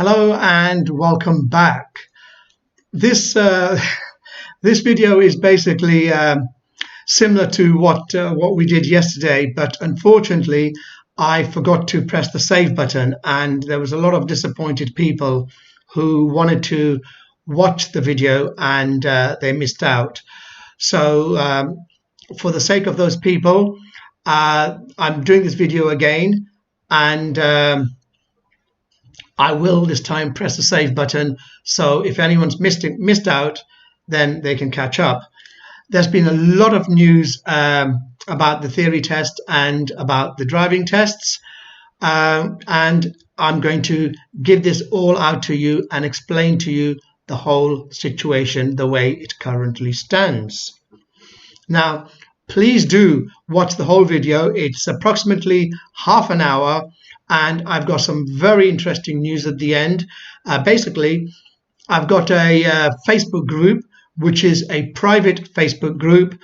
Hello and welcome back. This this video is basically similar to what we did yesterday, but unfortunately I forgot to press the save button, and there was a lot of disappointed people who wanted to watch the video and they missed out. So for the sake of those people, I'm doing this video again, and I will this time press the save button, so if anyone's missed out, then they can catch up. There's been a lot of news about the theory test and about the driving tests, and I'm going to give this all out to you and explain to you the whole situation the way it currently stands. Now, please do watch the whole video. It's approximately half an hour, and I've got some very interesting news at the end. Basically, I've got a Facebook group, which is a private Facebook group,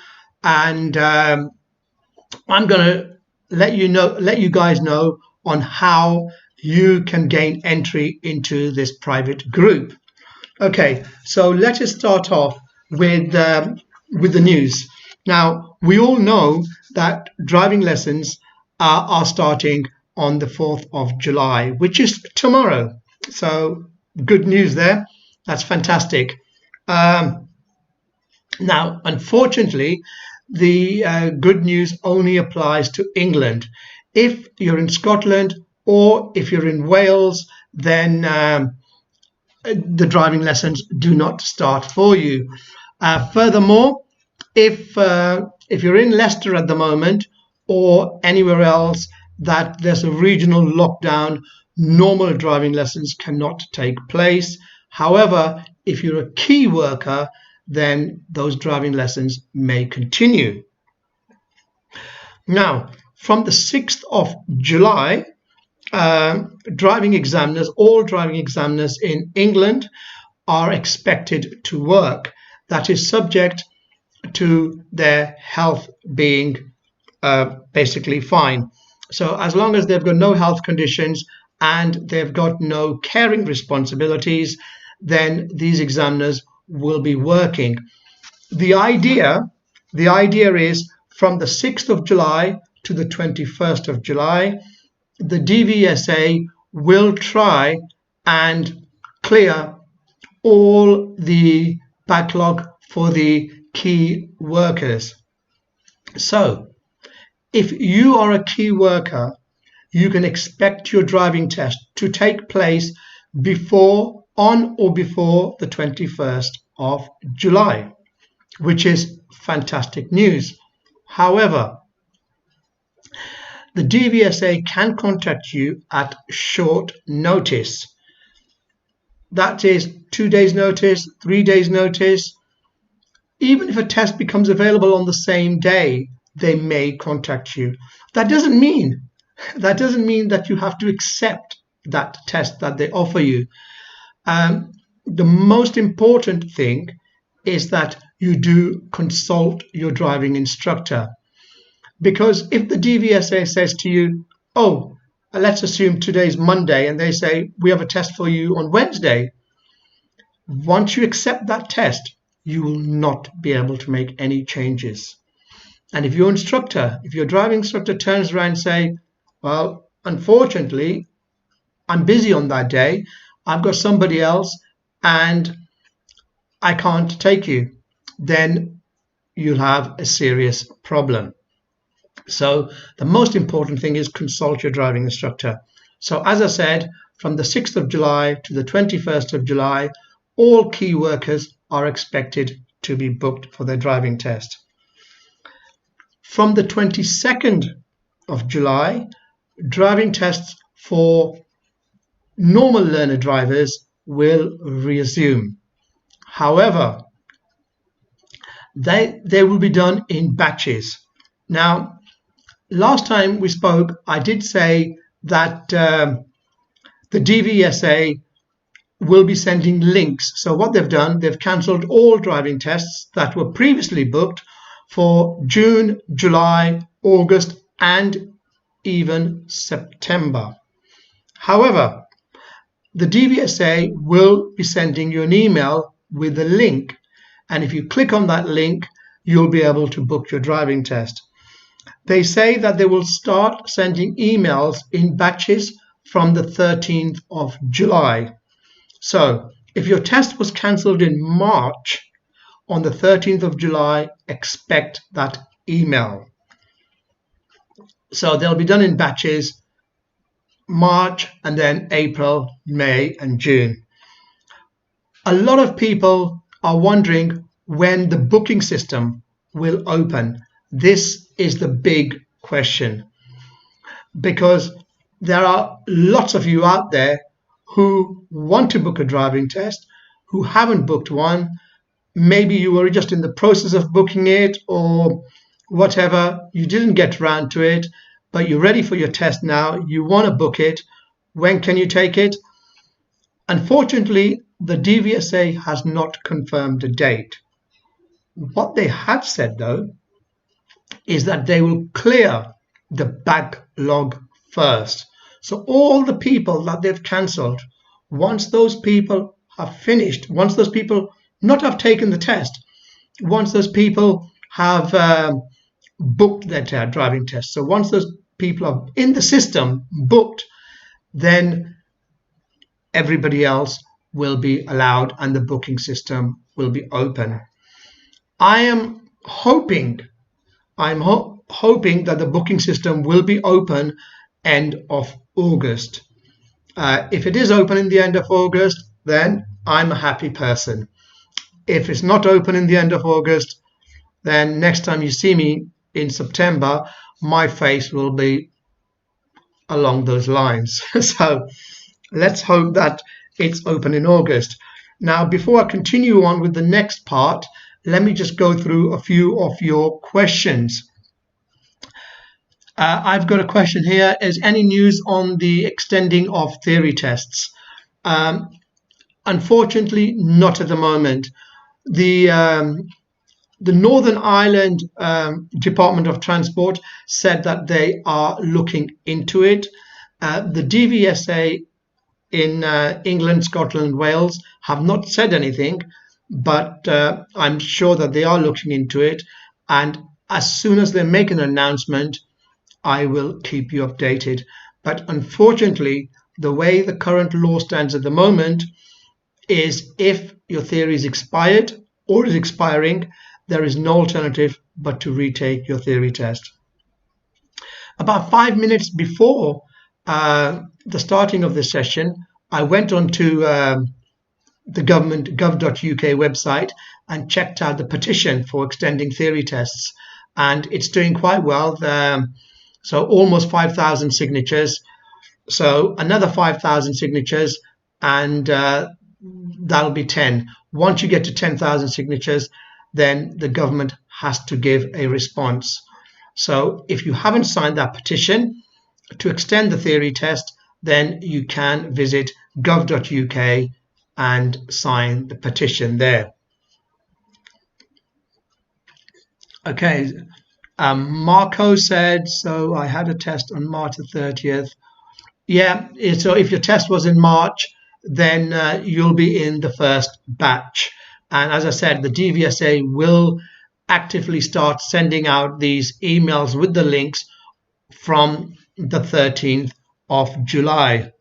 and I'm going to let you guys know on how you can gain entry into this private group. Okay, so let us start off with the news. Now, we all know that driving lessons are starting on the 4th of July, which is tomorrow. So good news there. That's fantastic. Now, unfortunately, the good news only applies to England. If you're in Scotland or if you're in Wales, then the driving lessons do not start for you. Furthermore, if you're in Leicester at the moment or anywhere else that there's a regional lockdown, normal driving lessons cannot take place. However, if you're a key worker, then those driving lessons may continue. Now, from the 6th of July, all driving examiners in England are expected to work. That is subject to their health being basically fine. So as long as they've got no health conditions and they've got no caring responsibilities, then these examiners will be working. The idea is from the 6th of July to the 21st of July, the DVSA will try and clear all the backlog for the key workers. So if you are a key worker, you can expect your driving test to take place on or before the 21st of July, which is fantastic news. However, the DVSA can contact you at short notice. That is 2 days notice, 3 days notice. Even if a test becomes available on the same day, they may contact you. That doesn't mean that you have to accept that test that they offer you. The most important thing is that you do consult your driving instructor, because if the DVSA says to you, oh, let's assume today's Monday, and they say we have a test for you on Wednesday, once you accept that test, you will not be able to make any changes. And if your driving instructor turns around and say, well, unfortunately, I'm busy on that day, I've got somebody else and I can't take you, then you'll have a serious problem. So the most important thing is consult your driving instructor. So as I said, from the 6th of July to the 21st of July, all key workers are expected to be booked for their driving test. From the 22nd of July, driving tests for normal learner drivers will resume. However, they will be done in batches. Now, last time we spoke, I did say that the DVSA will be sending links. So what they've done, they've cancelled all driving tests that were previously booked for June, July, August, and even September. However, the DVSA will be sending you an email with a link. And if you click on that link, you'll be able to book your driving test. They say that they will start sending emails in batches from the 13th of July. So if your test was cancelled in March, on the 13th of July, expect that email. So they'll be done in batches, March and then April, May and June. A lot of people are wondering when the booking system will open. This is the big question, because there are lots of you out there who want to book a driving test, who haven't booked one. Maybe you were just in the process of booking it or whatever, you didn't get around to it, but you're ready for your test now, you want to book it. When can you take it? Unfortunately, the DVSA has not confirmed a date. What they have said, though, is that they will clear the backlog first. So all the people that they've cancelled, once those people have finished, once those people not have taken the test, once those people have booked their driving test, so once those people are in the system booked, then everybody else will be allowed and the booking system will be open. I am hoping that the booking system will be open end of August. If it is open in the end of August, then I'm a happy person. If it's not open in the end of August, then next time you see me in September, my face will be along those lines. So let's hope that it's open in August. Now, before I continue on with the next part, let me just go through a few of your questions. I've got a question here. Is any news on the extending of theory tests? Unfortunately, not at the moment. The Northern Ireland Department of Transport said that they are looking into it. The DVSA in England, Scotland, Wales have not said anything, but I'm sure that they are looking into it. And as soon as they make an announcement, I will keep you updated. But unfortunately, the way the current law stands at the moment is if your theory is expired or is expiring, there is no alternative but to retake your theory test. About 5 minutes before the starting of this session, I went on to the government gov.uk website and checked out the petition for extending theory tests, and it's doing quite well. So almost 5,000 signatures. So another 5,000 signatures, and that'll be 10. Once you get to 10,000 signatures, then the government has to give a response. So if you haven't signed that petition to extend the theory test, then you can visit gov.uk and sign the petition there. Okay, Marco said, so I had a test on March the 30th. Yeah, so if your test was in March, then you'll be in the first batch. And as I said, the DVSA will actively start sending out these emails with the links from the 13th of July.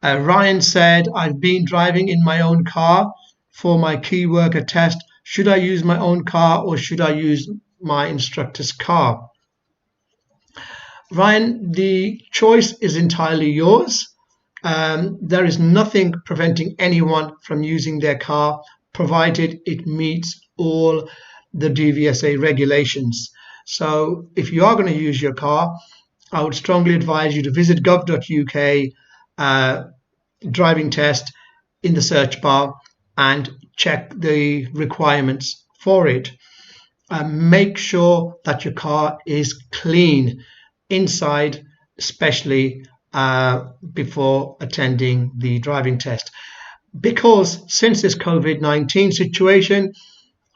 Ryan said, I've been driving in my own car for my key worker test. Should I use my own car or should I use my instructor's car? Ryan, the choice is entirely yours. There is nothing preventing anyone from using their car, provided it meets all the DVSA regulations. So if you are going to use your car, I would strongly advise you to visit gov.uk driving test in the search bar and check the requirements for it. Make sure that your car is clean inside, especially before attending the driving test, because since this COVID-19 situation,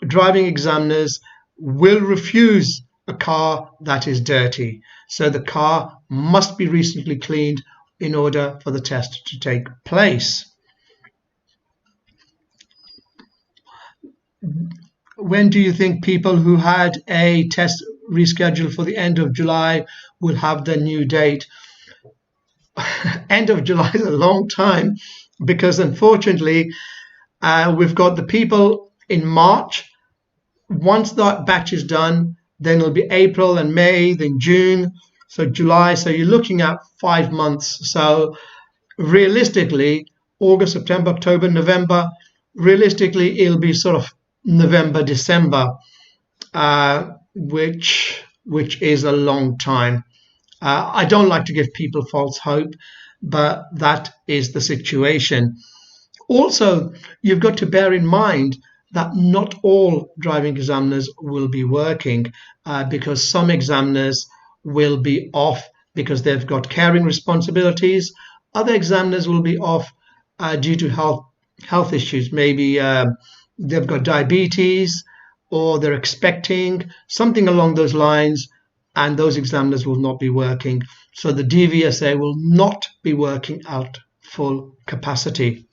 driving examiners will refuse a car that is dirty. So the car must be recently cleaned in order for the test to take place. When do you think people who had a test rescheduled for the end of July will have their new date? End of July is a long time, because unfortunately we've got the people in March. Once that batch is done, then it'll be April and May, then June, so July. So you're looking at 5 months. So realistically, August, September, October, November, realistically it'll be sort of November, December, which is a long time. I don't like to give people false hope, but that is the situation. Also, you've got to bear in mind that not all driving examiners will be working, because some examiners will be off because they've got caring responsibilities. Other examiners will be off due to health issues. Maybe they've got diabetes, or they're expecting, something along those lines, and those examiners will not be working. So the DVSA will not be working at full capacity.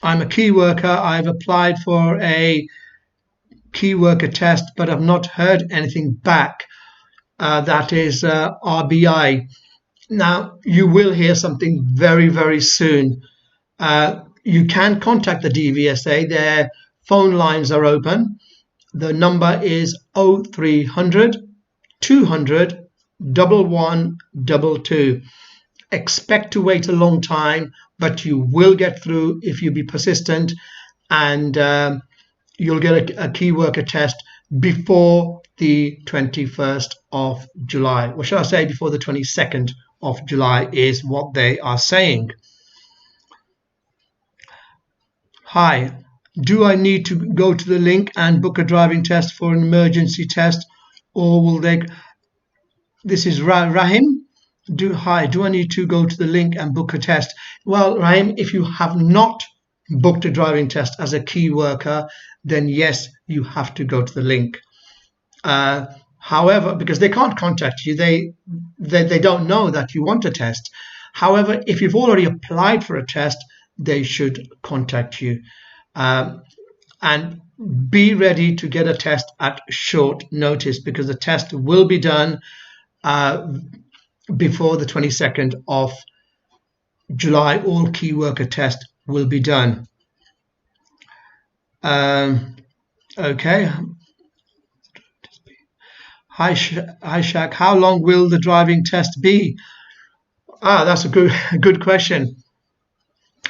I'm a key worker. I've applied for a key worker test, but I've not heard anything back. That is RBI. Now, you will hear something very, very soon. You can contact the DVSA. Their phone lines are open. The number is 0300 200 1122. Expect to wait a long time, but you will get through if you be persistent, and you'll get a key worker test before the 21st of July. Or should I say before the 22nd of July is what they are saying. Hi, do I need to go to the link and book a driving test for an emergency test, or will they... This is Rahim. Hi, do I need to go to the link and book a test? Well, Rahim, if you have not booked a driving test as a key worker, then yes, you have to go to the link. However, because they can't contact you, they don't know that you want a test. However, if you've already applied for a test, they should contact you. And be ready to get a test at short notice, because the test will be done before the 22nd of July. All key worker tests will be done. Okay. Hi Shaq, how long will the driving test be? That's a good question.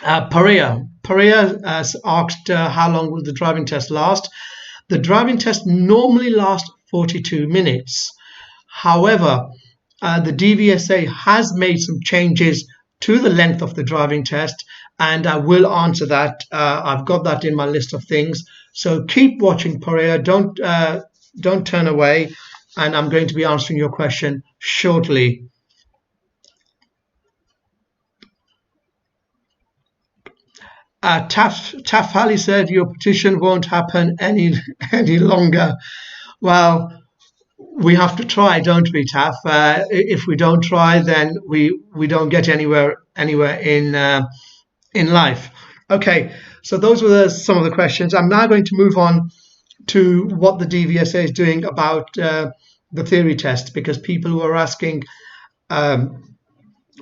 Paria has asked how long will the driving test last. The driving test normally lasts 42 minutes. However, the DVSA has made some changes to the length of the driving test, and I will answer that. I've got that in my list of things. So keep watching, Paria. Don't turn away, and I'm going to be answering your question shortly. Taff Halley said your petition won't happen any longer. Well, we have to try, don't we, Taff? If we don't try, then we don't get anywhere in life. Okay, so those were some of the questions. I'm now going to move on to what the DVSA is doing about the theory test, because people were asking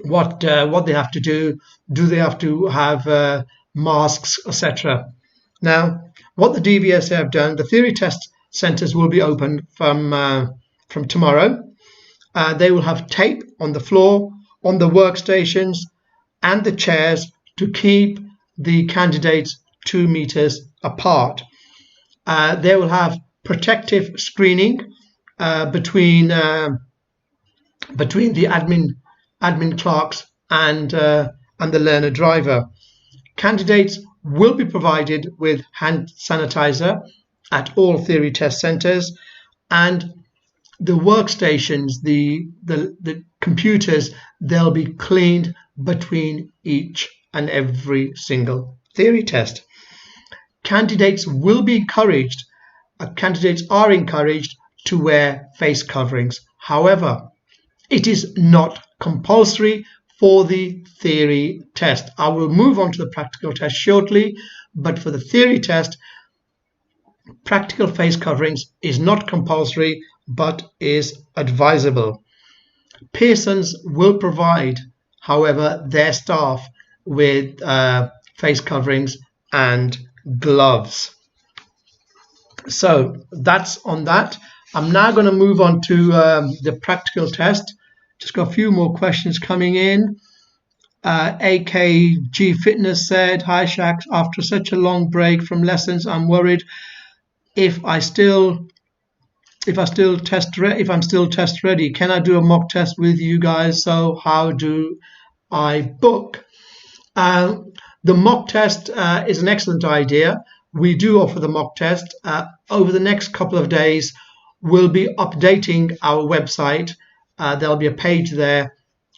what they have to do. Do they have to have masks, etc.? Now, what the DVSA have done, the theory test centres will be open from tomorrow. They will have tape on the floor, on the workstations and the chairs to keep the candidates 2 meters apart. They will have protective screening between the admin clerks and the learner driver. Candidates will be provided with hand sanitizer at all theory test centres, and the workstations, the computers, they'll be cleaned between each and every single theory test. Candidates will be encouraged, candidates are encouraged to wear face coverings. However, It is not compulsory for the theory test. I will move on to the practical test shortly, but for the theory test, practical face coverings is not compulsory but is advisable. Pearsons will provide, however, their staff with face coverings and gloves. So that's on that. I'm now going to move on to the practical test. Just got a few more questions coming in. AKG Fitness said, "Hi Shax, after such a long break from lessons, I'm worried if I'm still test ready. Can I do a mock test with you guys? So how do I book?" The mock test is an excellent idea. We do offer the mock test. Over the next couple of days, we'll be updating our website. There'll be a page there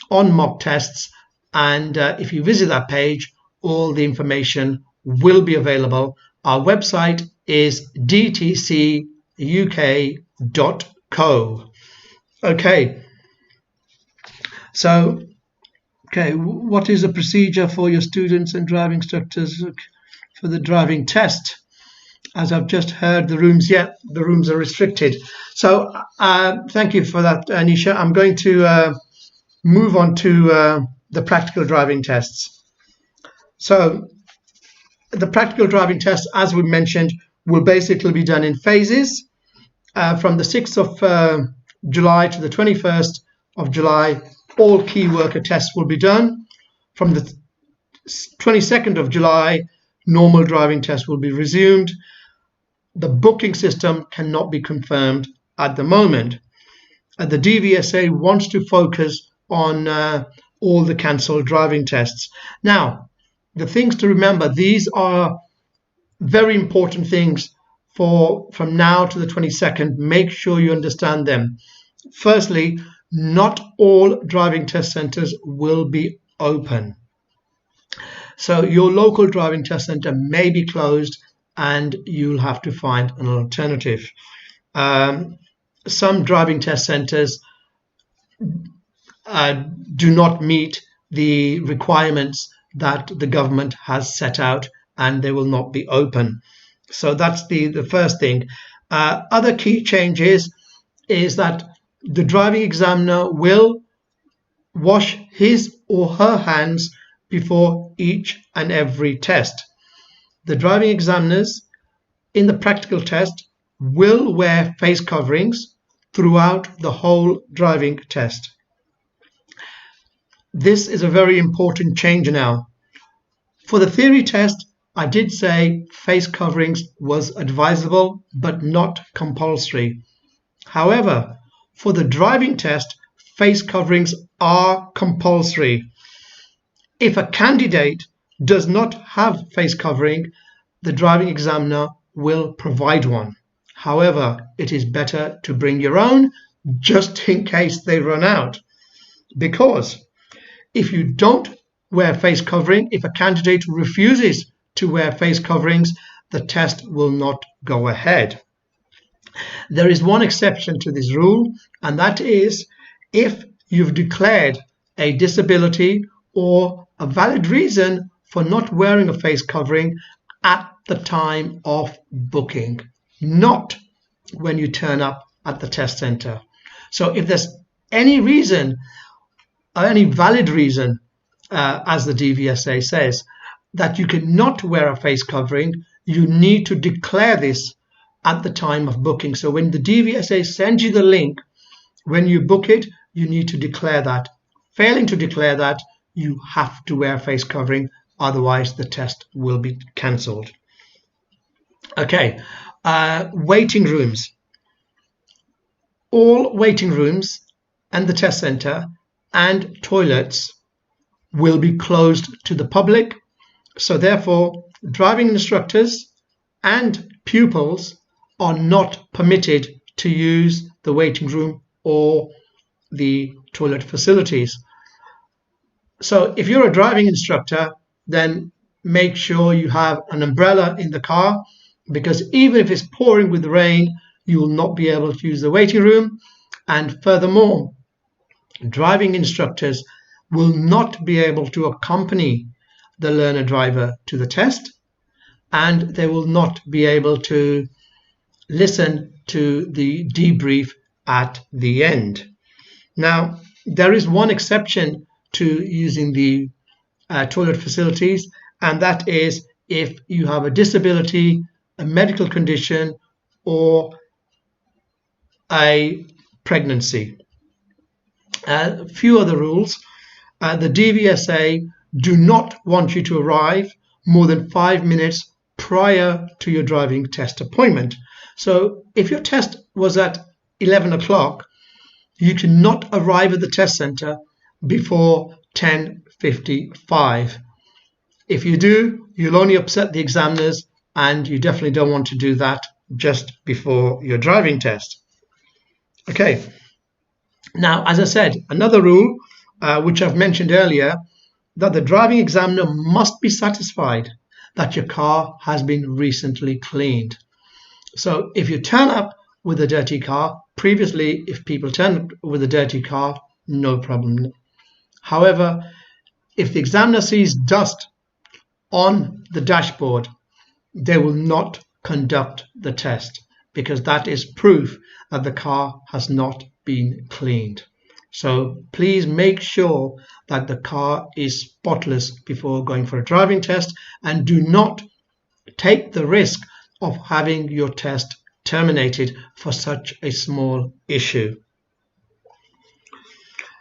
on mock tests, and if you visit that page, all the information will be available. Our website is dtcuk.co. Okay, so what is the procedure for your students and driving instructors for the driving test? As I've just heard, the rooms are restricted. So thank you for that, Anisha. I'm going to move on to the practical driving tests. So the practical driving test, as we mentioned, will basically be done in phases. From the 6th of July to the 21st of July, all key worker tests will be done. From the 22nd of July, normal driving tests will be resumed. The booking system cannot be confirmed at the moment. The DVSA wants to focus on all the cancelled driving tests. Now, the things to remember, these are very important things from now to the 22nd. Make sure you understand them. Firstly, not all driving test centres will be open. So your local driving test centre may be closed and you'll have to find an alternative. Some driving test centres do not meet the requirements that the government has set out, and they will not be open. So that's the first thing. Other key changes is that the driving examiner will wash his or her hands before each and every test. The driving examiners in the practical test will wear face coverings throughout the whole driving test. This is a very important change now. For the theory test, I did say face coverings was advisable but not compulsory. However, for the driving test, face coverings are compulsory. If a candidate does not have face covering, the driving examiner will provide one. However, it is better to bring your own just in case they run out. Because if you don't wear face covering, if a candidate refuses to wear face coverings, the test will not go ahead. There is one exception to this rule, and that is if you've declared a disability or a valid reason for not wearing a face covering at the time of booking, not when you turn up at the test centre. So if there's any reason, or any valid reason, as the DVSA says, that you cannot wear a face covering, you need to declare this at the time of booking. So when the DVSA sends you the link, when you book it, you need to declare that. Failing to declare that, you have to wear a face covering, otherwise the test will be cancelled. Okay, waiting rooms. All waiting rooms and the test centre and toilets will be closed to the public. So therefore, driving instructors and pupils are not permitted to use the waiting room or the toilet facilities. So if you're a driving instructor, then make sure you have an umbrella in the car, because even if it's pouring with rain, you will not be able to use the waiting room. And furthermore, driving instructors will not be able to accompany the learner driver to the test, and they will not be able to listen to the debrief at the end. Now, there is one exception to using the toilet facilities, and that is if you have a disability, a medical condition, or a pregnancy. A few other rules. The DVSA do not want you to arrive more than 5 minutes prior to your driving test appointment. So if your test was at 11 o'clock, you cannot arrive at the test centre before 10:55. If you do, you'll only upset the examiners, and you definitely don't want to do that just before your driving test. Okay, now as I said, another rule which I've mentioned earlier, that the driving examiner must be satisfied that your car has been recently cleaned. So if you turn up with a dirty car, previously if people turn up with a dirty car, no problem. However, if the examiner sees dust on the dashboard, they will not conduct the test, because that is proof that the car has not been cleaned. So please make sure that the car is spotless before going for a driving test, and do not take the risk of having your test terminated for such a small issue.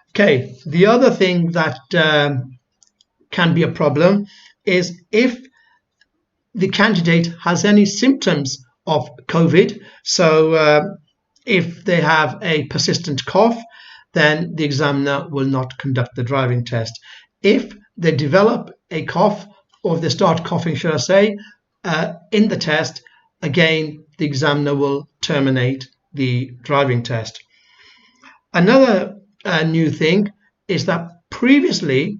Okay, the other thing that can be a problem is if the candidate has any symptoms of COVID. So if they have a persistent cough, then the examiner will not conduct the driving test. If they develop a cough, or if they start coughing, should I say, in the test, again, the examiner will terminate the driving test. Another new thing is that previously,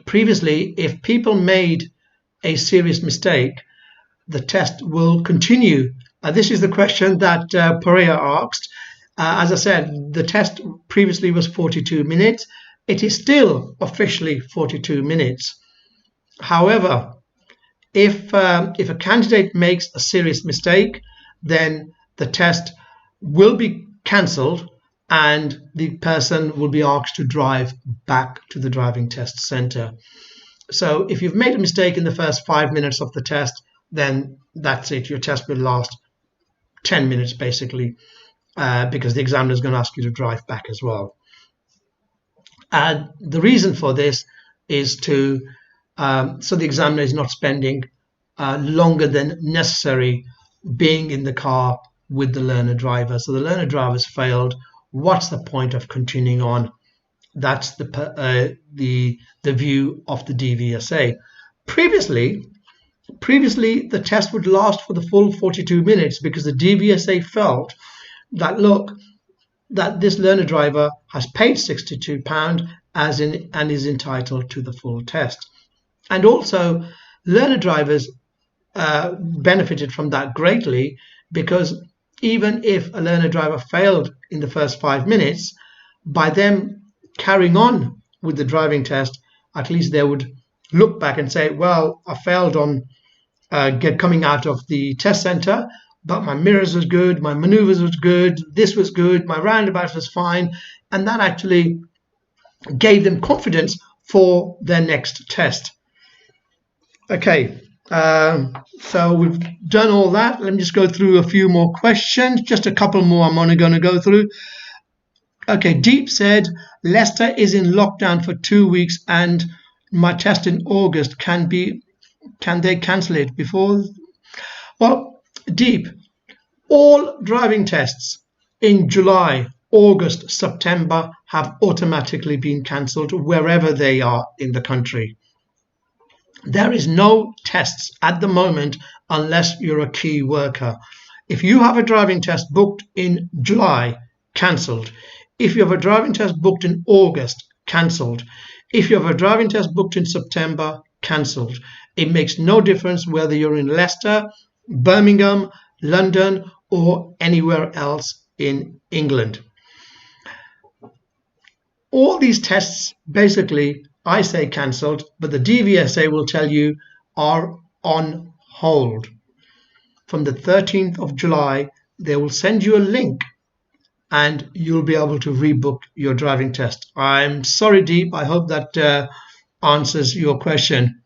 if people made a serious mistake, the test will continue. This is the question that Perea asked. As I said, the test previously was 42 minutes. It is still officially 42 minutes. However, if a candidate makes a serious mistake, then the test will be cancelled, and the person will be asked to drive back to the driving test centre. So if you've made a mistake in the first 5 minutes of the test, then that's it. Your test will last 10 minutes basically, because the examiner is going to ask you to drive back as well. And the reason for this is to so the examiner is not spending longer than necessary being in the car with the learner driver. So the learner driver's failed. What's the point of continuing on? That's the view of the DVSA. Previously, the test would last for the full 42 minutes because the DVSA felt that, look, that this learner driver has paid £62 and is entitled to the full test. And also, learner drivers benefited from that greatly, because even if a learner driver failed in the first 5 minutes, by them carrying on with the driving test, at least they would look back and say, well, I failed on coming out of the test centre, but my mirrors was good, my manoeuvres was good, this was good, my roundabout was fine, and that actually gave them confidence for their next test. Okay, so we've done all that. Let me just go through a few more questions, just a couple more I'm only going to go through. Okay, Deep said, Leicester is in lockdown for 2 weeks and my test in August, can they cancel it before? Well, Deep, all driving tests in July, August, September have automatically been cancelled wherever they are in the country. There is no tests at the moment unless you're a key worker. If you have a driving test booked in July, cancelled. If you have a driving test booked in August, cancelled. If you have a driving test booked in September, cancelled. It makes no difference whether you're in Leicester, Birmingham, London, or anywhere else in England. all these tests, basically, I say cancelled, but the DVSA will tell you are on hold. From the 13th of July, they will send you a link and you'll be able to rebook your driving test. I'm sorry, Deep. I hope that answers your question.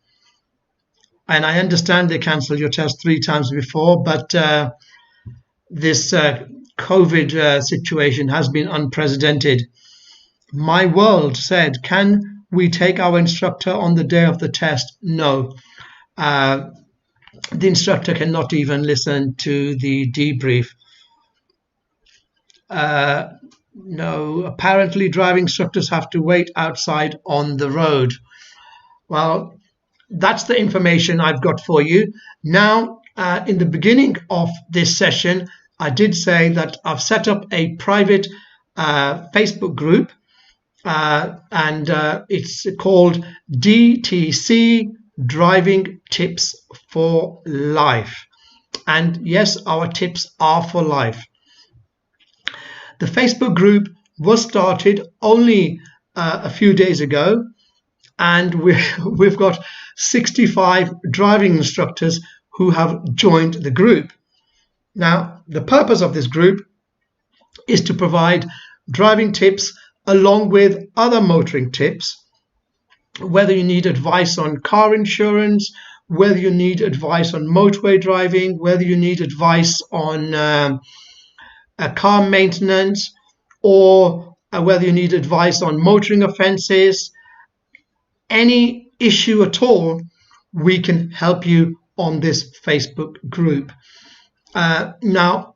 And I understand they cancelled your test 3 times before, but this COVID situation has been unprecedented. My World said, can we take our instructor on the day of the test? No. The instructor cannot even listen to the debrief. No, apparently driving instructors have to wait outside on the road. Well, that's the information I've got for you. Now, in the beginning of this session, I did say that I've set up a private Facebook group, and it's called DTC Driving Tips for Life. And yes, our tips are for life. The Facebook group was started only a few days ago, and we've got 65 driving instructors who have joined the group. Now, the purpose of this group is to provide driving tips along with other motoring tips, whether you need advice on car insurance, whether you need advice on motorway driving, whether you need advice on car maintenance, or whether you need advice on motoring offences, any issue at all, we can help you on this Facebook group. Now,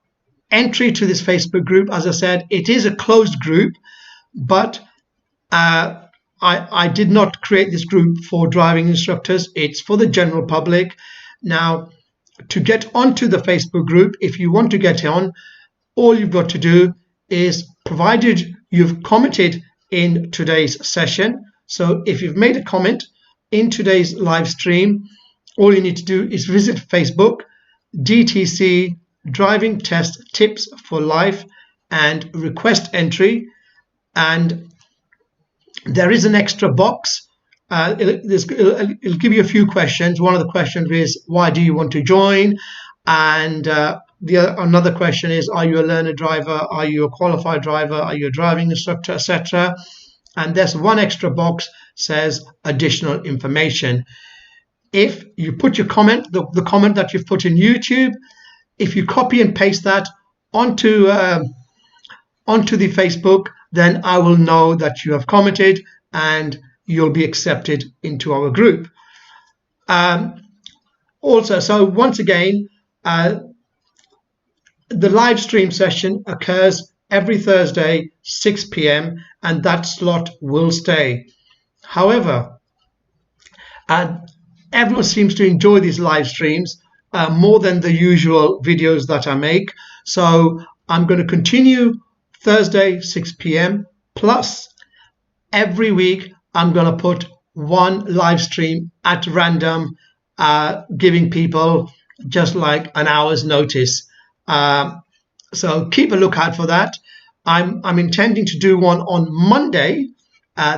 entry to this Facebook group, as I said, it is a closed group, but I did not create this group for driving instructors. It's for the general public. Now, to get onto the Facebook group, if you want to get on, all you've got to do is, provided you've commented in today's session. So if you've made a comment in today's live stream, all you need to do is visit Facebook, DTC Driving Test Tips for Life, and request entry. And there is an extra box. It'll give you a few questions. One of the questions is, why do you want to join? And another question is, are you a learner driver? Are you a qualified driver? Are you a driving instructor, etc.? And there's one extra box says additional information. If you put your comment, the comment that you've put in YouTube, if you copy and paste that onto the Facebook, then I will know that you have commented and you'll be accepted into our group. Also, so once again, the live stream session occurs every Thursday, 6 p.m., and that slot will stay. However, everyone seems to enjoy these live streams more than the usual videos that I make. So I'm going to continue Thursday, 6 p.m. Plus, every week, I'm going to put one live stream at random, giving people just like an hour's notice. So keep a lookout for that. I'm intending to do one on Monday,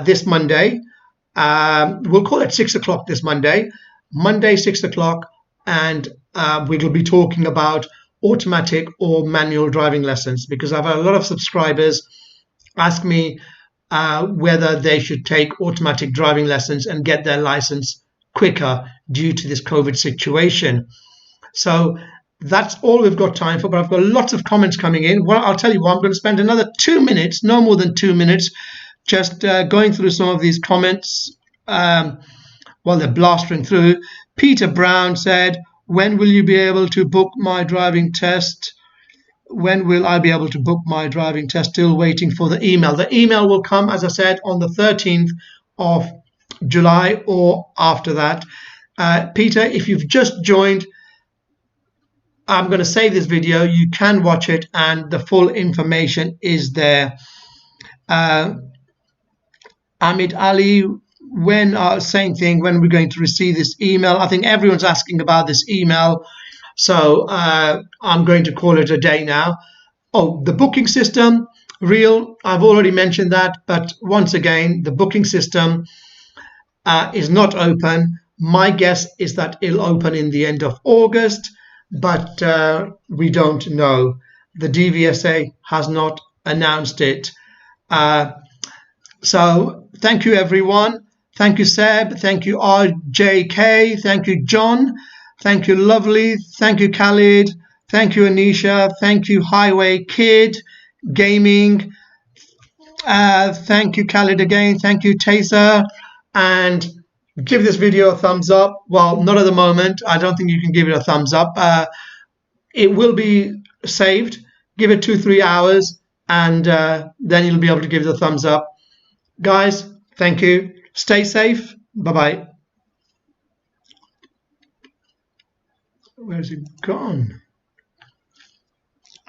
this Monday. We'll call it 6 o'clock this Monday, 6 o'clock, and we will be talking about automatic or manual driving lessons, because I've had a lot of subscribers ask me whether they should take automatic driving lessons and get their license quicker due to this COVID situation. So that's all we've got time for, but I've got lots of comments coming in. Well, I'll tell you what, I'm going to spend another 2 minutes, no more than 2 minutes, just going through some of these comments while they're blastering through. Peter Brown said, when will you be able to book my driving test? When will I be able to book my driving test? Still waiting for the email. The email will come, as I said, on the 13th of July or after that. Peter, if you've just joined, I'm going to save this video. You can watch it and the full information is there. Amit Ali, same thing, when we're going to receive this email. I think everyone's asking about this email. So I'm going to call it a day now. Oh, the booking system. Real, I've already mentioned that, but once again, the booking system is not open. My guess is that it'll open in the end of August, but we don't know. The DVSA has not announced it. So thank you, everyone. Thank you, Seb. Thank you, RJK. Thank you, John. Thank you, Lovely. Thank you, Khalid. Thank you, Anisha. Thank you, Highway Kid Gaming. Thank you, Khalid, again. Thank you, Taser. And give this video a thumbs up. Well, not at the moment. I don't think you can give it a thumbs up. It will be saved. Give it 2-3 hours, and then you'll be able to give it a thumbs up. Guys, thank you. Stay safe. Bye-bye. Where's it gone?